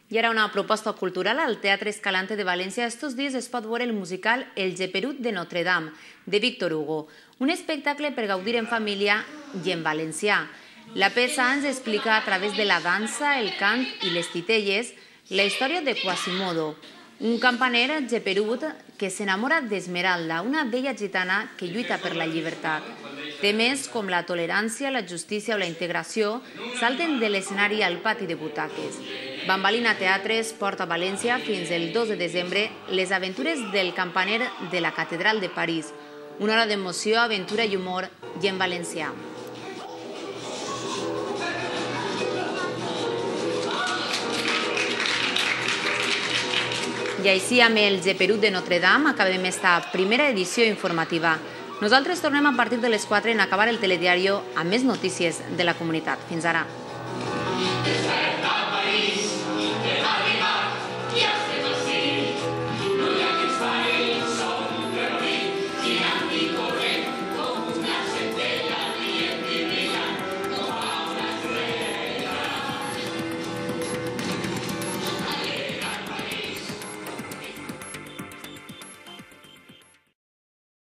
I ara una proposta cultural al Teatre Escalante de València. Estos dies es pot veure el musical El Geperut de Notre Dame, de Víctor Hugo, un espectacle per gaudir en família i en valencià. La peça ens explica a través de la dansa, el cant i les titelles la història de Quasimodo, un campaner geperut que s'enamora d'Esmeralda, una vella gitana que lluita per la llibertat. Temes com la tolerància, la justícia o la integració salten de l'escenari al pati de butaques. Bambalina Teatre porta a València fins el 2 de desembre les aventures del campaner de la Catedral de París. Una hora d'emoció, aventura i humor, i en valencià. I així, amb el Geperut de Notre Dame, acabem esta primera edició informativa. Nosaltres tornem a partir de les 4 en acabar el telediario amb més notícies de la comunitat. Fins ara.